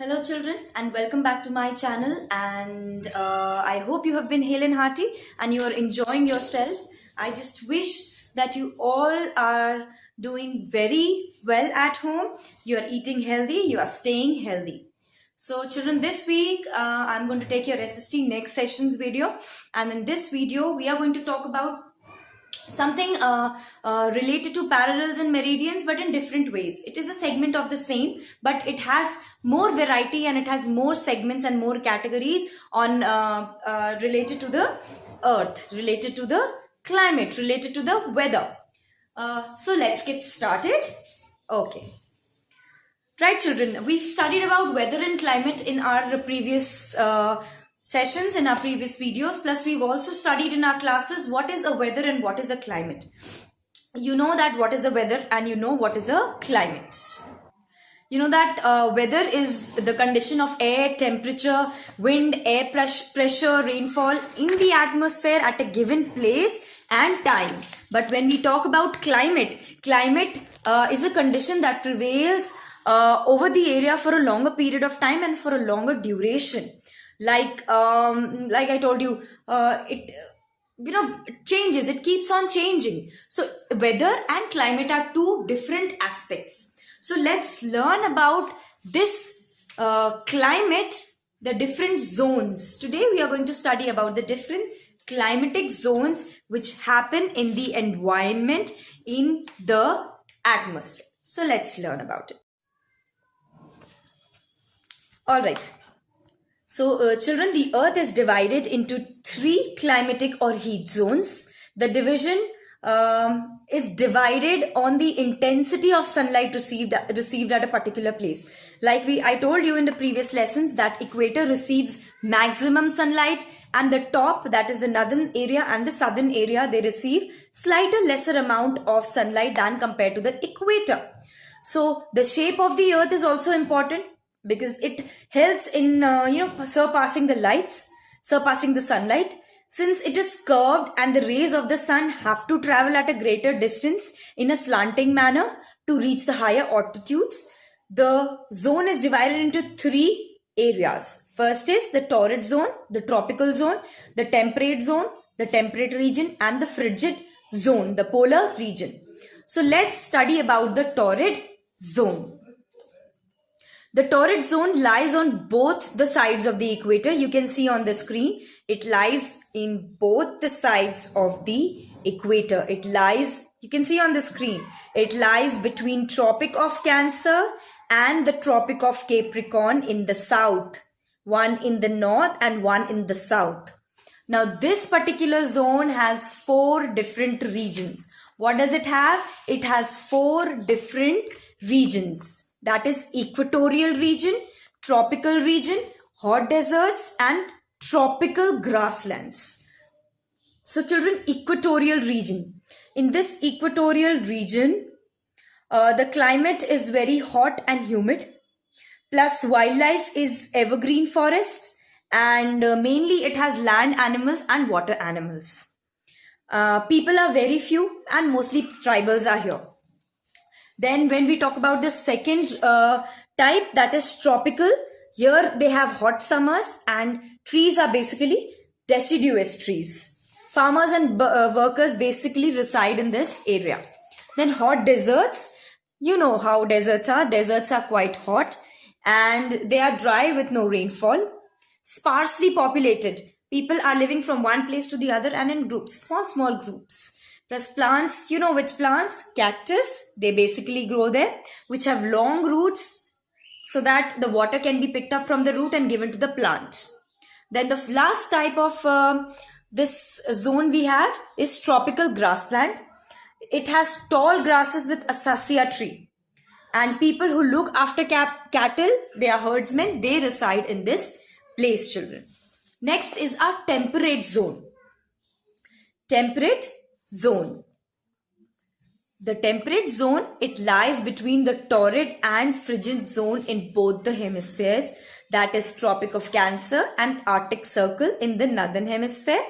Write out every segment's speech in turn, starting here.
Hello children and welcome back to my channel and I hope you have been hale and hearty and you are enjoying yourself. I just wish that you all are doing very well at home. You are eating healthy, you are staying healthy. So children, this week I'm going to take your SST next sessions video, and in this video we are going to talk about something related to parallels and meridians, but in different ways. It is a segment of the same, but it has more variety and it has more segments and more categories on related to the earth, related to the climate, related to the weather. So let's get started. Okay. Right, children, we've studied about weather and climate in our previous sessions, in our previous videos. Plus, we've also studied in our classes what is a weather and what is a climate. You know that what is a weather and you know what is a climate. You know that weather is the condition of air, temperature, wind, air pressure, rainfall in the atmosphere at a given place and time. But when we talk about climate is a condition that prevails over the area for a longer period of time and for a longer duration. Like I told you, it changes, it keeps on changing. So weather and climate are two different aspects. So let's learn about this climate, the different zones. Today we are going to study about the different climatic zones which happen in the environment, in the atmosphere. So let's learn about it. All right. So children, the earth is divided into three climatic or heat zones. The division is divided on the intensity of sunlight received at a particular place. Like I told you in the previous lessons that equator receives maximum sunlight, and the top, that is the northern area, and the southern area, they receive slightly lesser amount of sunlight than compared to the equator. So the shape of the earth is also important, because it helps in surpassing the sunlight. Since it is curved and the rays of the sun have to travel at a greater distance in a slanting manner to reach the higher altitudes, the zone is divided into three areas. First is the torrid zone, the tropical zone, the temperate zone, the temperate region, and the frigid zone, the polar region. So let's study about the torrid zone. The torrid zone lies on both the sides of the equator. You can see on the screen, it lies in both the sides of the equator. It lies, you can see on the screen, it lies between Tropic of Cancer and the Tropic of Capricorn in the south. One in the north and one in the south. Now this particular zone has four different regions. What does it have? It has four different regions. That is equatorial region, tropical region, hot deserts, and tropical grasslands. So children, equatorial region. In this equatorial region, the climate is very hot and humid. Plus wildlife is evergreen forests, and mainly it has land animals and water animals. People are very few and mostly tribals are here. Then when we talk about the second type, that is tropical, here they have hot summers and trees are basically deciduous trees. Farmers and workers basically reside in this area. Then hot deserts, you know how deserts are. Deserts are quite hot and they are dry with no rainfall. Sparsely populated. People are living from one place to the other and in groups, small groups. Plus plants, you know which plants? Cactus, they basically grow there, which have long roots so that the water can be picked up from the root and given to the plant. Then the last type of this zone we have is tropical grassland. It has tall grasses with acacia tree. And people who look after cattle, they are herdsmen, they reside in this place, children. Next is our temperate zone. Temperate zone. The temperate zone, it lies between the torrid and frigid zone in both the hemispheres. That is Tropic of Cancer and Arctic Circle in the northern hemisphere,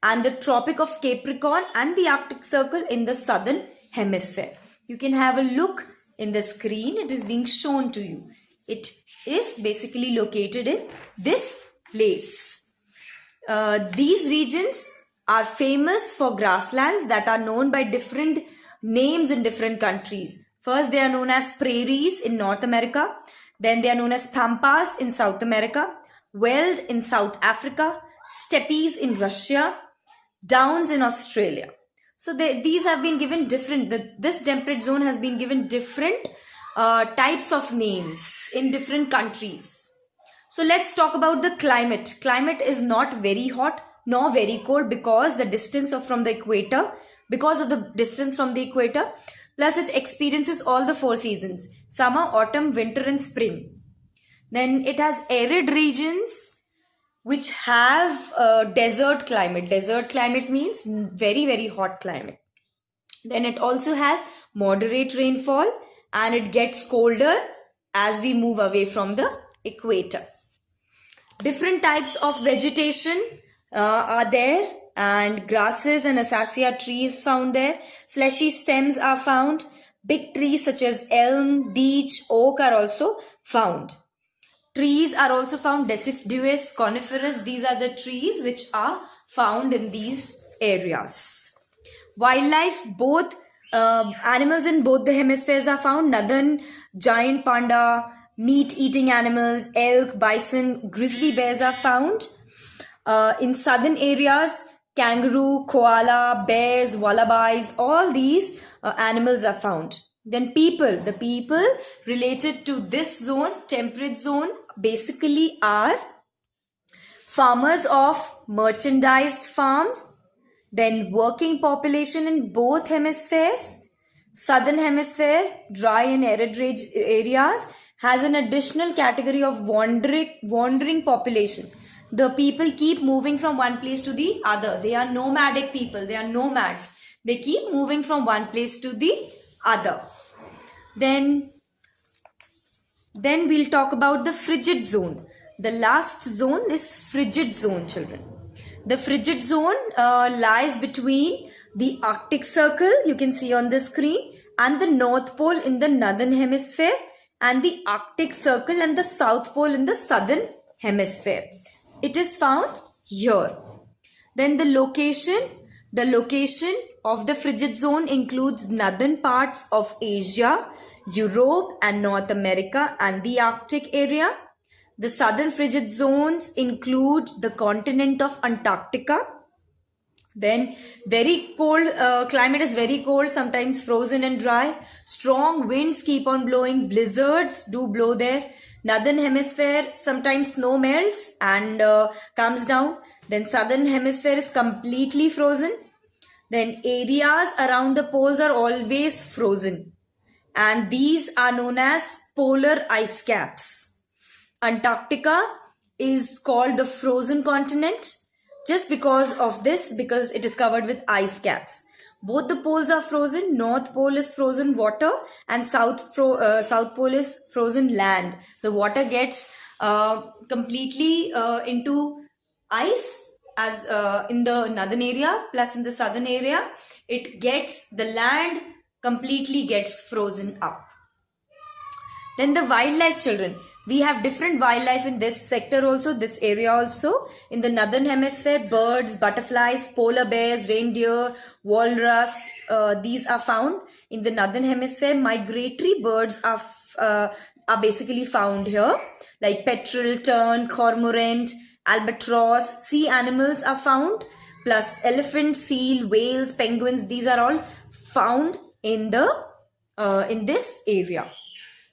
and the Tropic of Capricorn and the Arctic Circle in the southern hemisphere. You can have a look in the screen. It is being shown to you. It is basically located in this place. These regions are famous for grasslands that are known by different names in different countries. First, they are known as prairies in North America. Then they are known as pampas in South America, veld in South Africa, steppes in Russia, downs in Australia. So these have been given different, this temperate zone has been given different types of names in different countries. So let's talk about the climate. Climate is not very hot nor very cold because the distance from the equator, plus it experiences all the 4 seasons: summer, autumn, winter and spring. Then it has arid regions which have desert climate. Desert climate means very, very hot climate. Then it also has moderate rainfall and it gets colder as we move away from the equator. Different types of vegetation are there, and grasses and acacia trees found there. Fleshy stems are found. Big trees such as elm, beech, oak are also found. Trees are also found, deciduous, coniferous. These are the trees which are found in these areas. Wildlife, both animals in both the hemispheres are found. Northern giant panda, meat-eating animals, elk, bison, grizzly bears are found. In southern areas, kangaroo, koala, bears, wallabies, all these animals are found. Then the people related to this zone, temperate zone, basically are farmers of merchandised farms, then working population in both hemispheres. Southern hemisphere, dry and arid areas, has an additional category of wandering population. The people keep moving from one place to the other. They are nomadic people. They are nomads. They keep moving from one place to the other. Then we'll talk about the frigid zone. The last zone is frigid zone, children. The frigid zone lies between the Arctic Circle, you can see on the screen, and the North Pole in the northern hemisphere, and the Arctic Circle and the South Pole in the southern hemisphere. It is found here. Then the location of the frigid zone includes northern parts of Asia, Europe and North America and the Arctic area. The southern frigid zones include the continent of Antarctica. Then very cold, climate is very cold, sometimes frozen and dry. Strong winds keep on blowing, blizzards do blow there. Northern hemisphere, sometimes snow melts and comes down. Then southern hemisphere is completely frozen. Then areas around the poles are always frozen, and these are known as polar ice caps. Antarctica is called the frozen continent just because of this, because it is covered with ice caps. Both the poles are frozen. North Pole is frozen water and South Pole is frozen land. The water gets completely into ice as in the northern area, plus in the southern area the land completely gets frozen up. Then the wildlife, children. We have different wildlife in this sector also, this area also. In the northern hemisphere, birds, butterflies, polar bears, reindeer, walrus, these are found. In the northern hemisphere, migratory birds are basically found here, like petrel, tern, cormorant, albatross. Sea animals are found, plus elephant, seal, whales, penguins. These are all found in this area.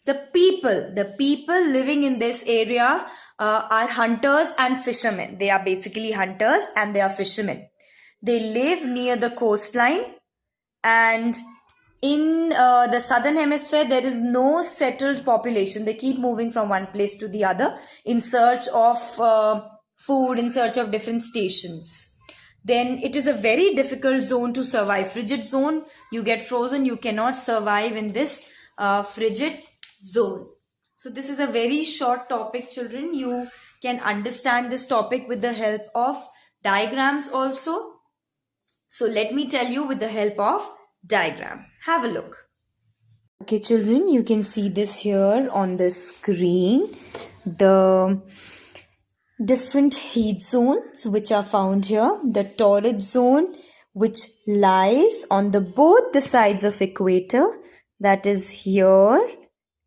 The people living in this area are hunters and fishermen. They are basically hunters and they are fishermen. They live near the coastline, and in the southern hemisphere there is no settled population. They keep moving from one place to the other in search of food, in search of different stations. Then it is a very difficult zone to survive. Frigid zone, you get frozen, you cannot survive in this frigid zone. So this is a very short topic, children. You can understand this topic with the help of diagrams also. So let me tell you with the help of diagram. Have a look. Okay, children, you can see this here on the screen. The different heat zones which are found here. The torrid zone, which lies on the both the sides of equator, that is here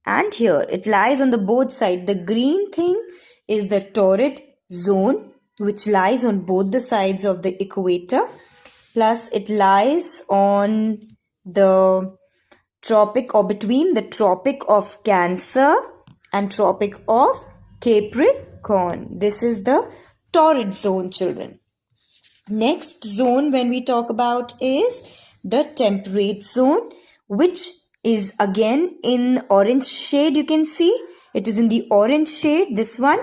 and here. It lies on the both sides. The green thing is the torrid zone, which lies on both the sides of the equator, plus it lies on the tropic or between the Tropic of Cancer and Tropic of Capricorn. This is the torrid zone, children. Next zone when we talk about is the temperate zone, which is again in orange shade. You can see it is in the orange shade, this one.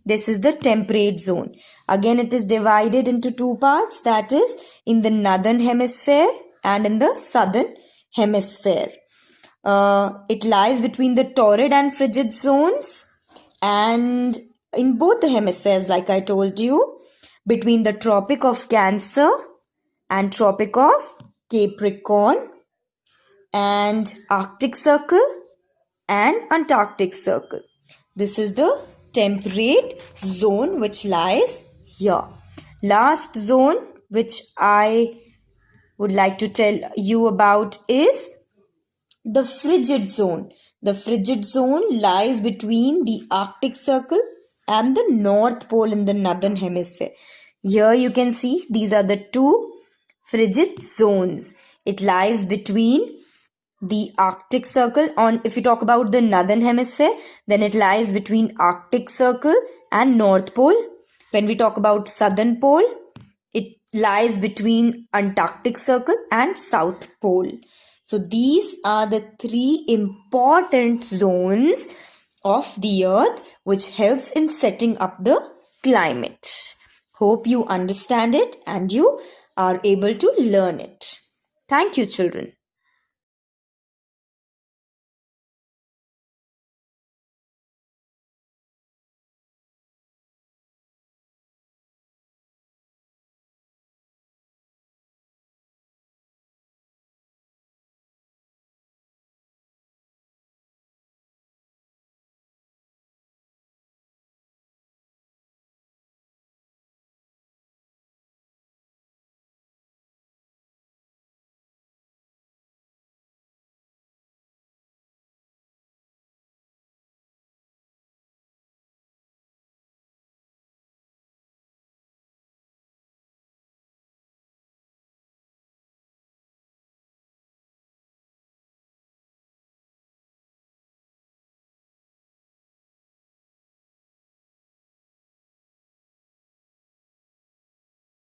This is the temperate zone. Again, it is divided into two parts, that is in the northern hemisphere and in the southern hemisphere. It lies between the torrid and frigid zones, and in both the hemispheres, like I told you, between the Tropic of Cancer and Tropic of Capricorn, and Arctic Circle and Antarctic Circle. This is the temperate zone which lies here. Last zone which I would like to tell you about is the frigid zone. The frigid zone lies between the Arctic Circle and the North Pole in the northern hemisphere. Here you can see these are the two frigid zones. It lies between the Arctic Circle. If you talk about the northern hemisphere, then it lies between Arctic Circle and North Pole. When we talk about southern pole, it lies between Antarctic Circle and South Pole. So these are the three important zones of the earth which helps in setting up the climate. Hope you understand it and you are able to learn it. Thank you, children.